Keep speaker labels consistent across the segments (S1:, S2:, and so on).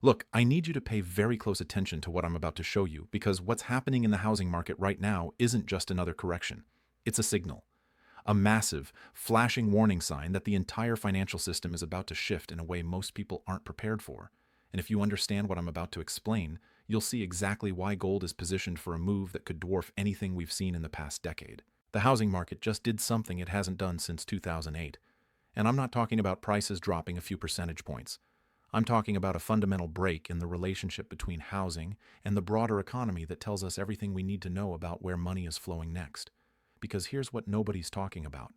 S1: Look, I need you to pay very close attention to what I'm about to show you because what's happening in the housing market right now isn't just another correction. It's a signal, a massive, flashing warning sign that the entire financial system is about to shift in a way most people aren't prepared for. And if you understand what I'm about to explain, you'll see exactly why gold is positioned for a move that could dwarf anything we've seen in the past decade. The housing market just did something it hasn't done since 2008. And I'm not talking about prices dropping a few percentage points. I'm talking about a fundamental break in the relationship between housing and the broader economy that tells us everything we need to know about where money is flowing next. Because here's what nobody's talking about.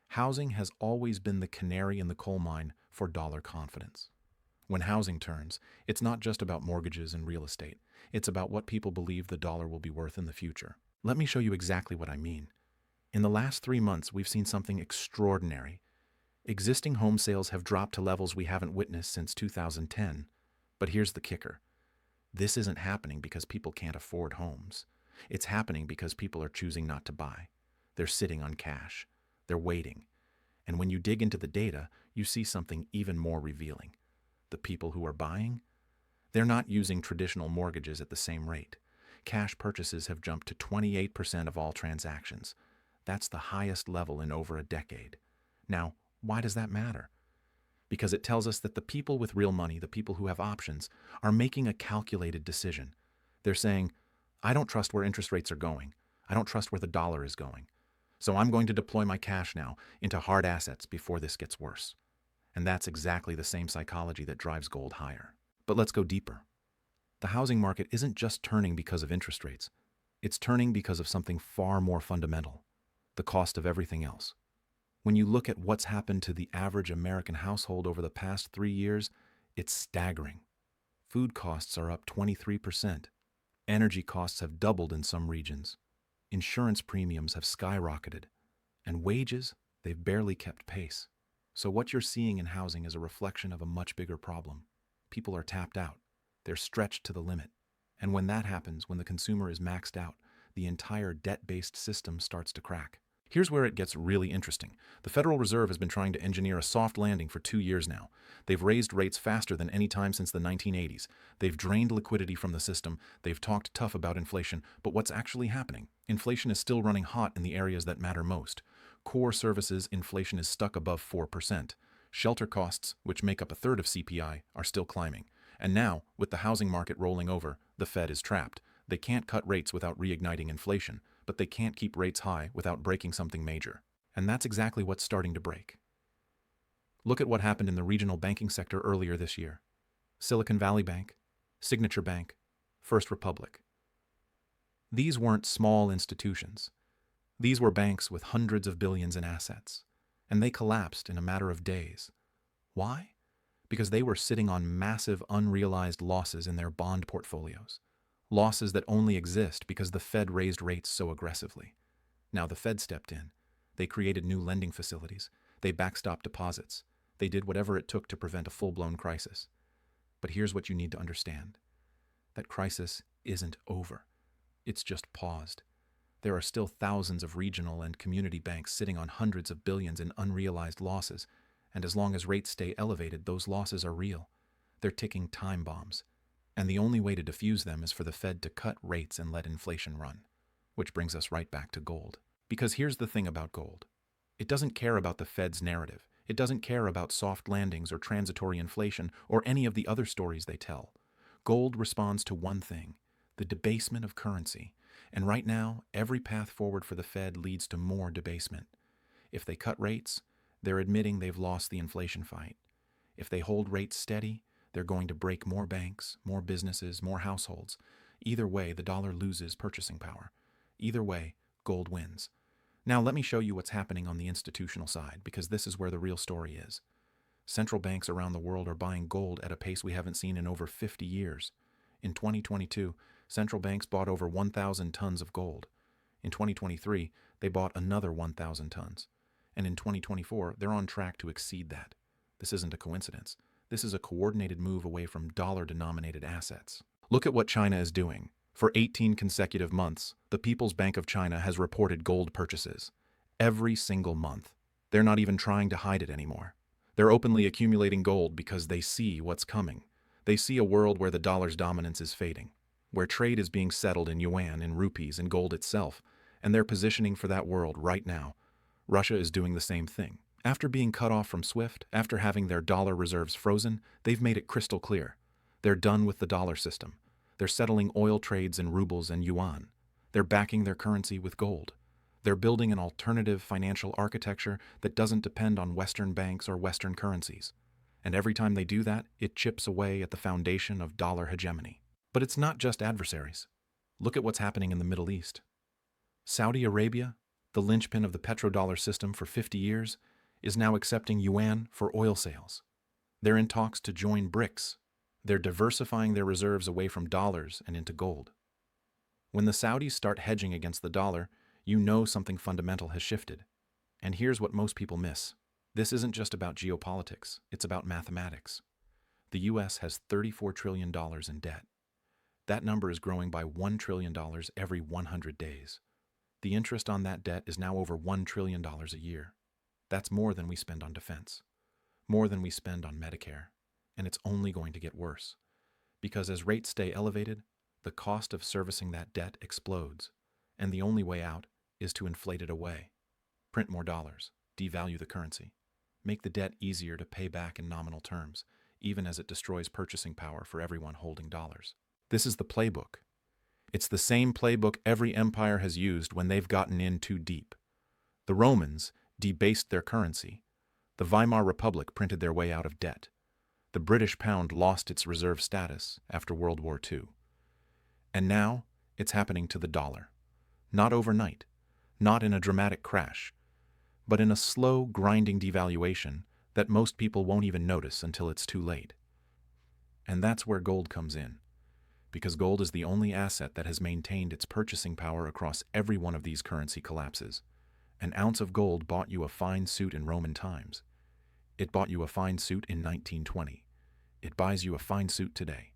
S1: Housing has always been the canary in the coal mine for dollar confidence. When housing turns, it's not just about mortgages and real estate. It's about what people believe the dollar will be worth in the future. Let me show you exactly what I mean. In the last 3 months, we've seen something extraordinary. Existing home sales have dropped to levels we haven't witnessed since 2010. But here's the kicker. This isn't happening because people can't afford homes. It's happening because people are choosing not to buy. They're sitting on cash. They're waiting. And when you dig into the data, you see something even more revealing. The people who are buying? They're not using traditional mortgages at the same rate. Cash purchases have jumped to 28% of all transactions. That's the highest level in over a decade. Now, why does that matter? Because it tells us that the people with real money, the people who have options, are making a calculated decision. They're saying, I don't trust where interest rates are going. I don't trust where the dollar is going. So I'm going to deploy my cash now into hard assets before this gets worse. And that's exactly the same psychology that drives gold higher. But let's go deeper. The housing market isn't just turning because of interest rates. It's turning because of something far more fundamental, the cost of everything else. When you look at what's happened to the average American household over the past 3 years, it's staggering. Food costs are up 23%. Energy costs have doubled in some regions. Insurance premiums have skyrocketed. And wages, they've barely kept pace. So what you're seeing in housing is a reflection of a much bigger problem. People are tapped out. They're stretched to the limit. And when that happens, when the consumer is maxed out, the entire debt-based system starts to crack. Here's where it gets really interesting. The Federal Reserve has been trying to engineer a soft landing for 2 years now. They've raised rates faster than any time since the 1980s. They've drained liquidity from the system. They've talked tough about inflation. But what's actually happening? Inflation is still running hot in the areas that matter most. Core services inflation is stuck above 4%. Shelter costs, which make up a third of CPI, are still climbing. And now, with the housing market rolling over, the Fed is trapped. They can't cut rates without reigniting inflation, but they can't keep rates high without breaking something major. And that's exactly what's starting to break. Look at what happened in the regional banking sector earlier this year. Silicon Valley Bank, Signature Bank, First Republic. These weren't small institutions. These were banks with hundreds of billions in assets, and they collapsed in a matter of days. Why? Because they were sitting on massive unrealized losses in their bond portfolios. Losses that only exist because the Fed raised rates so aggressively. Now the Fed stepped in. They created new lending facilities. They backstopped deposits. They did whatever it took to prevent a full-blown crisis. But here's what you need to understand. That crisis isn't over. It's just paused. There are still thousands of regional and community banks sitting on hundreds of billions in unrealized losses, and as long as rates stay elevated, those losses are real. They're ticking time bombs. And the only way to defuse them is for the Fed to cut rates and let inflation run. Which brings us right back to gold. Because here's the thing about gold. It doesn't care about the Fed's narrative. It doesn't care about soft landings or transitory inflation or any of the other stories they tell. Gold responds to one thing, the debasement of currency. And right now, every path forward for the Fed leads to more debasement. If they cut rates, they're admitting they've lost the inflation fight. If they hold rates steady, they're going to break more banks, more businesses, more households. Either way, the dollar loses purchasing power. Either way, gold wins. Now let me show you what's happening on the institutional side, because this is where the real story is. Central banks around the world are buying gold at a pace we haven't seen in over 50 years. In 2022, central banks bought over 1,000 tons of gold. In 2023, they bought another 1,000 tons. And in 2024, they're on track to exceed that. This isn't a coincidence. This is a coordinated move away from dollar-denominated assets. Look at what China is doing. For 18 consecutive months, the People's Bank of China has reported gold purchases. Every single month. They're not even trying to hide it anymore. They're openly accumulating gold because they see what's coming. They see a world where the dollar's dominance is fading, where trade is being settled in yuan, in rupees, and gold itself, and they're positioning for that world right now. Russia is doing the same thing. After being cut off from SWIFT, after having their dollar reserves frozen, they've made it crystal clear. They're done with the dollar system. They're settling oil trades in rubles and yuan. They're backing their currency with gold. They're building an alternative financial architecture that doesn't depend on Western banks or Western currencies. And every time they do that, it chips away at the foundation of dollar hegemony. But it's not just adversaries. Look at what's happening in the Middle East. Saudi Arabia, the linchpin of the petrodollar system for 50 years, is now accepting yuan for oil sales. They're in talks to join BRICS. They're diversifying their reserves away from dollars and into gold. When the Saudis start hedging against the dollar, you know something fundamental has shifted. And here's what most people miss. This isn't just about geopolitics, it's about mathematics. The US has $34 trillion in debt. That number is growing by $1 trillion every 100 days. The interest on that debt is now over $1 trillion a year. That's more than we spend on defense, more than we spend on Medicare, and it's only going to get worse. Because as rates stay elevated, the cost of servicing that debt explodes, and the only way out is to inflate it away. Print more dollars, devalue the currency, make the debt easier to pay back in nominal terms, even as it destroys purchasing power for everyone holding dollars. This is the playbook. It's the same playbook every empire has used when they've gotten in too deep. The Romans debased their currency. The Weimar Republic printed their way out of debt. The British pound lost its reserve status after World War II. And now it's happening to the dollar. Not overnight, not in a dramatic crash, but in a slow, grinding devaluation that most people won't even notice until it's too late. And that's where gold comes in, because gold is the only asset that has maintained its purchasing power across every one of these currency collapses. An ounce of gold bought you a fine suit in Roman times. It bought you a fine suit in 1920. It buys you a fine suit today.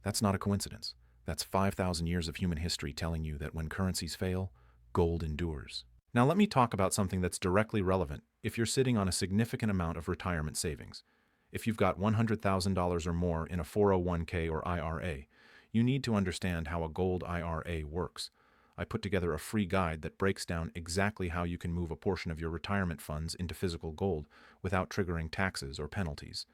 S1: That's not a coincidence. That's 5,000 years of human history telling you that when currencies fail, gold endures. Now let me talk about something that's directly relevant if you're sitting on a significant amount of retirement savings. If you've got $100,000 or more in a 401k or IRA, you need to understand how a gold IRA works. I put together a free guide that breaks down exactly how you can move a portion of your retirement funds into physical gold without triggering taxes or penalties.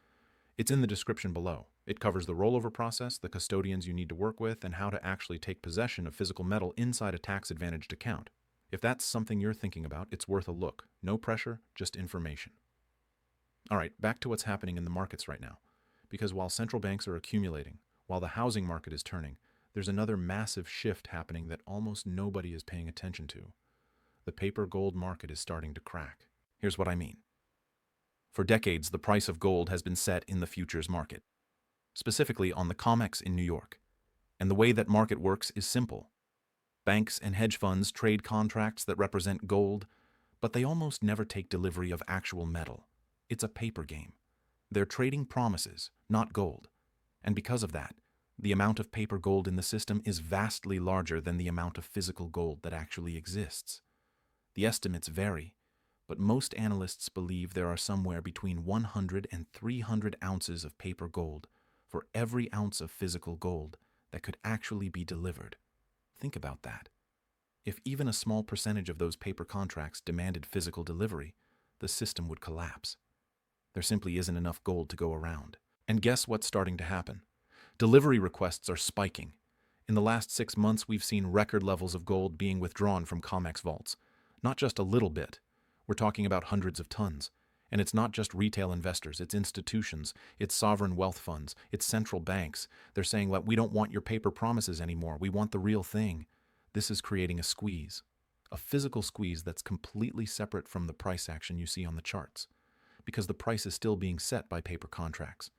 S1: It's in the description below. It covers the rollover process, the custodians you need to work with, and how to actually take possession of physical metal inside a tax-advantaged account. If that's something you're thinking about, it's worth a look. No pressure, just information. All right, back to what's happening in the markets right now. Because while central banks are accumulating, while the housing market is turning, there's another massive shift happening that almost nobody is paying attention to. The paper gold market is starting to crack. Here's what I mean. For decades, the price of gold has been set in the futures market, specifically on the COMEX in New York. And the way that market works is simple. Banks and hedge funds trade contracts that represent gold, but they almost never take delivery of actual metal. It's a paper game. They're trading promises, not gold. And because of that, the amount of paper gold in the system is vastly larger than the amount of physical gold that actually exists. The estimates vary, but most analysts believe there are somewhere between 100 and 300 ounces of paper gold for every ounce of physical gold that could actually be delivered. Think about that. If even a small percentage of those paper contracts demanded physical delivery, the system would collapse. There simply isn't enough gold to go around. And guess what's starting to happen? Delivery requests are spiking. In the last 6 months, we've seen record levels of gold being withdrawn from COMEX vaults. Not just a little bit. We're talking about hundreds of tons. And it's not just retail investors, it's institutions, it's sovereign wealth funds, it's central banks. They're saying, well, we don't want your paper promises anymore. We want the real thing. This is creating a squeeze. A physical squeeze that's completely separate from the price action you see on the charts. Because the price is still being set by paper contracts.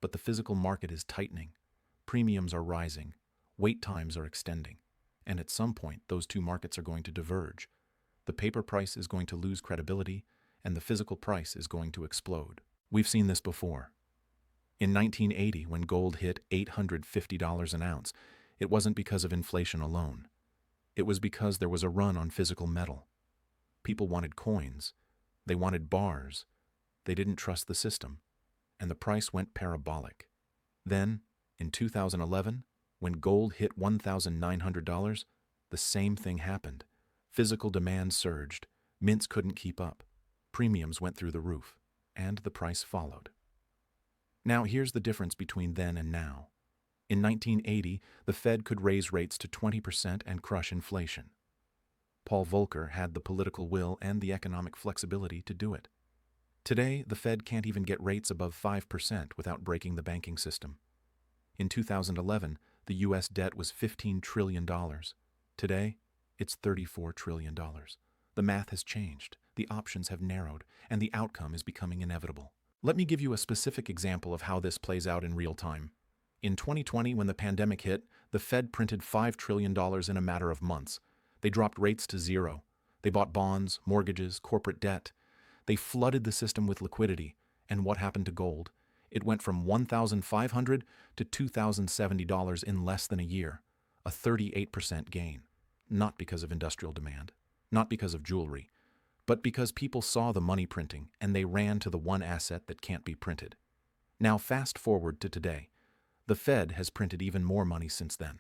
S1: But the physical market is tightening. Premiums are rising. Wait times are extending. And at some point, those two markets are going to diverge. The paper price is going to lose credibility, and the physical price is going to explode. We've seen this before. In 1980, when gold hit $850 an ounce, it wasn't because of inflation alone. It was because there was a run on physical metal. People wanted coins. They wanted bars. They didn't trust the system. And the price went parabolic. Then, in 2011, when gold hit $1,900, the same thing happened. Physical demand surged, mints couldn't keep up, premiums went through the roof, and the price followed. Now here's the difference between then and now. In 1980, the Fed could raise rates to 20% and crush inflation. Paul Volcker had the political will and the economic flexibility to do it. Today, the Fed can't even get rates above 5% without breaking the banking system. In 2011, the U.S. debt was $15 trillion. Today, it's $34 trillion. The math has changed, the options have narrowed, and the outcome is becoming inevitable. Let me give you a specific example of how this plays out in real time. In 2020, when the pandemic hit, the Fed printed $5 trillion in a matter of months. They dropped rates to zero. They bought bonds, mortgages, corporate debt. They flooded the system with liquidity. And what happened to gold? It went from $1,500 to $2,070 in less than a year, a 38% gain. Not because of industrial demand, not because of jewelry, but because people saw the money printing and they ran to the one asset that can't be printed. Now fast forward to today. The Fed has printed even more money since then.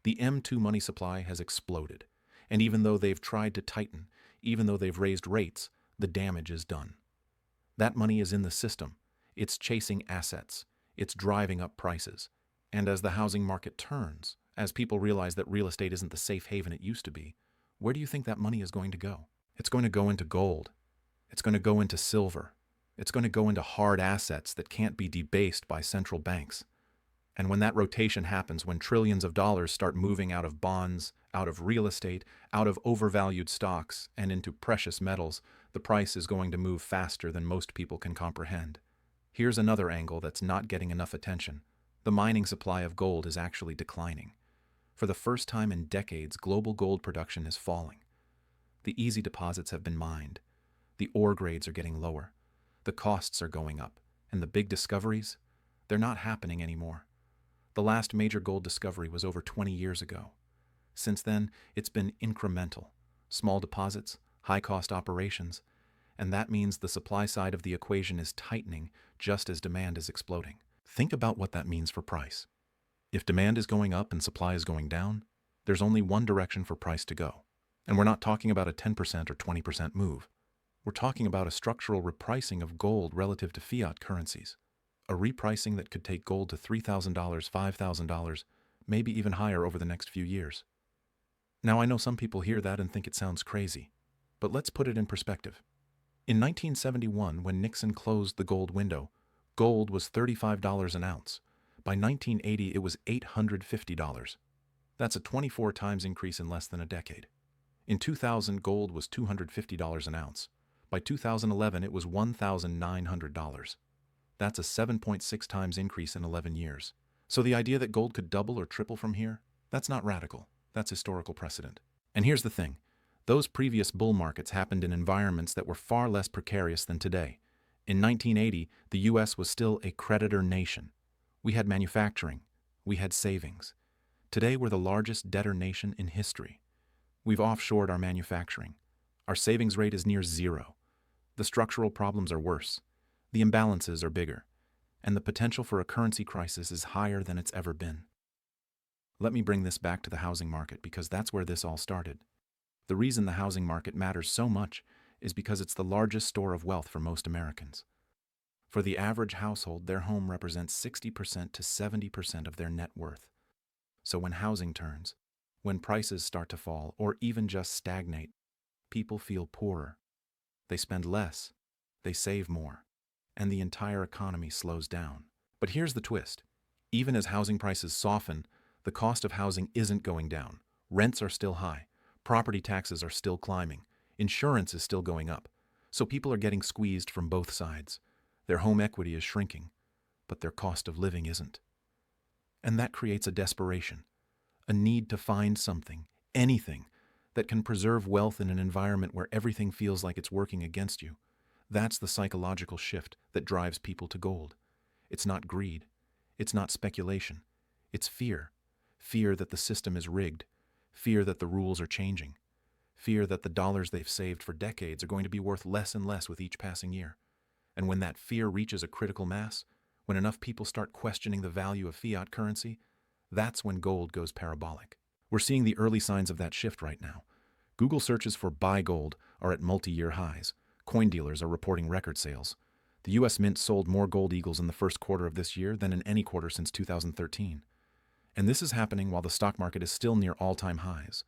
S1: The M2 money supply has exploded. And even though they've tried to tighten, even though they've raised rates, the damage is done. That money is in the system. It's chasing assets. It's driving up prices. And as the housing market turns, as people realize that real estate isn't the safe haven it used to be, where do you think that money is going to go? It's going to go into gold. It's going to go into silver. It's going to go into hard assets that can't be debased by central banks. And when that rotation happens, when trillions of dollars start moving out of bonds, out of real estate, out of overvalued stocks, and into precious metals, the price is going to move faster than most people can comprehend. Here's another angle that's not getting enough attention. The mining supply of gold is actually declining. For the first time in decades, global gold production is falling. The easy deposits have been mined. The ore grades are getting lower. The costs are going up. And the big discoveries? They're not happening anymore. The last major gold discovery was over 20 years ago. Since then, it's been incremental. Small deposits, high-cost operations, and that means the supply side of the equation is tightening just as demand is exploding. Think about what that means for price. If demand is going up and supply is going down, there's only one direction for price to go. And we're not talking about a 10% or 20% move. We're talking about a structural repricing of gold relative to fiat currencies. A repricing that could take gold to $3,000, $5,000, maybe even higher over the next few years. Now I know some people hear that and think it sounds crazy, but let's put it in perspective. In 1971, when Nixon closed the gold window, gold was $35 an ounce. By 1980, it was $850. That's a 24 times increase in less than a decade. In 2000, gold was $250 an ounce. By 2011, it was $1,900. That's a 7.6 times increase in 11 years. So the idea that gold could double or triple from here, that's not radical. That's historical precedent. And here's the thing. Those previous bull markets happened in environments that were far less precarious than today. In 1980, the U.S. was still a creditor nation. We had manufacturing. We had savings. Today, we're the largest debtor nation in history. We've offshored our manufacturing. Our savings rate is near zero. The structural problems are worse. The imbalances are bigger. And the potential for a currency crisis is higher than it's ever been. Let me bring this back to the housing market because that's where this all started. The reason the housing market matters so much is because it's the largest store of wealth for most Americans. For the average household, their home represents 60% to 70% of their net worth. So when housing turns, when prices start to fall or even just stagnate, people feel poorer. They spend less, they save more, and the entire economy slows down. But here's the twist. Even as housing prices soften, the cost of housing isn't going down. Rents are still high. Property taxes are still climbing. Insurance is still going up. So people are getting squeezed from both sides. Their home equity is shrinking, but their cost of living isn't. And that creates a desperation, a need to find something, anything, that can preserve wealth in an environment where everything feels like it's working against you. That's the psychological shift that drives people to gold. It's not greed. It's not speculation. It's fear. Fear that the system is rigged. Fear that the rules are changing. Fear that the dollars they've saved for decades are going to be worth less and less with each passing year. And when that fear reaches a critical mass, when enough people start questioning the value of fiat currency, that's when gold goes parabolic. We're seeing the early signs of that shift right now. Google searches for buy gold are at multi-year highs. Coin dealers are reporting record sales. The U.S. Mint sold more gold eagles in the first quarter of this year than in any quarter since 2013. And this is happening while the stock market is still near all-time highs.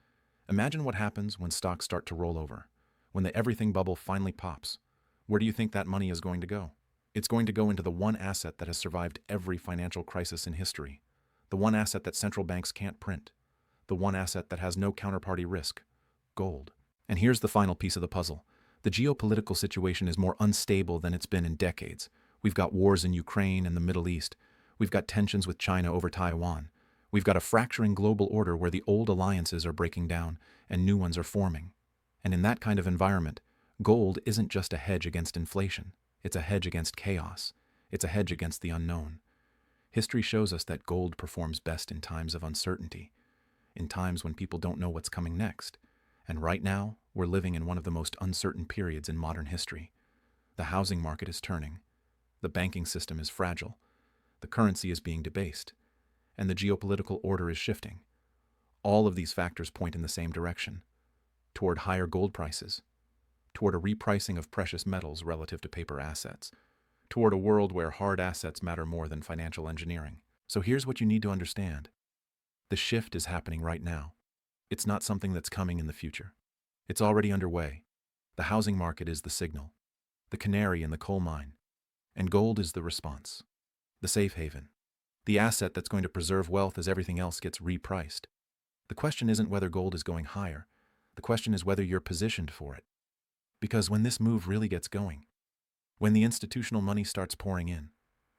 S1: Imagine what happens when stocks start to roll over, when the everything bubble finally pops. Where do you think that money is going to go? It's going to go into the one asset that has survived every financial crisis in history, the one asset that central banks can't print, the one asset that has no counterparty risk, gold. And here's the final piece of the puzzle. The geopolitical situation is more unstable than it's been in decades. We've got wars in Ukraine and the Middle East. We've got tensions with China over Taiwan. We've got a fracturing global order where the old alliances are breaking down and new ones are forming. And in that kind of environment, gold isn't just a hedge against inflation. It's a hedge against chaos. It's a hedge against the unknown. History shows us that gold performs best in times of uncertainty, in times when people don't know what's coming next. And right now, we're living in one of the most uncertain periods in modern history. The housing market is turning. The banking system is fragile. The currency is being debased. And the geopolitical order is shifting. All of these factors point in the same direction, toward higher gold prices, toward a repricing of precious metals relative to paper assets, toward a world where hard assets matter more than financial engineering. So here's what you need to understand. The shift is happening right now. It's not something that's coming in the future. It's already underway. The housing market is the signal, the canary in the coal mine, and gold is the response, the safe haven, the asset that's going to preserve wealth as everything else gets repriced. The question isn't whether gold is going higher. The question is whether you're positioned for it. Because when this move really gets going, when the institutional money starts pouring in,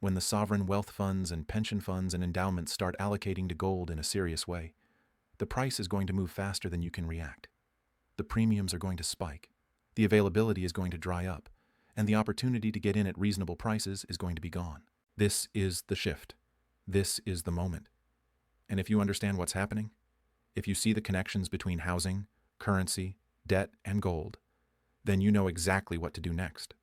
S1: when the sovereign wealth funds and pension funds and endowments start allocating to gold in a serious way, the price is going to move faster than you can react. The premiums are going to spike, the availability is going to dry up, and the opportunity to get in at reasonable prices is going to be gone. This is the shift. This is the moment. And if you understand what's happening, if you see the connections between housing, currency, debt, and gold, then you know exactly what to do next.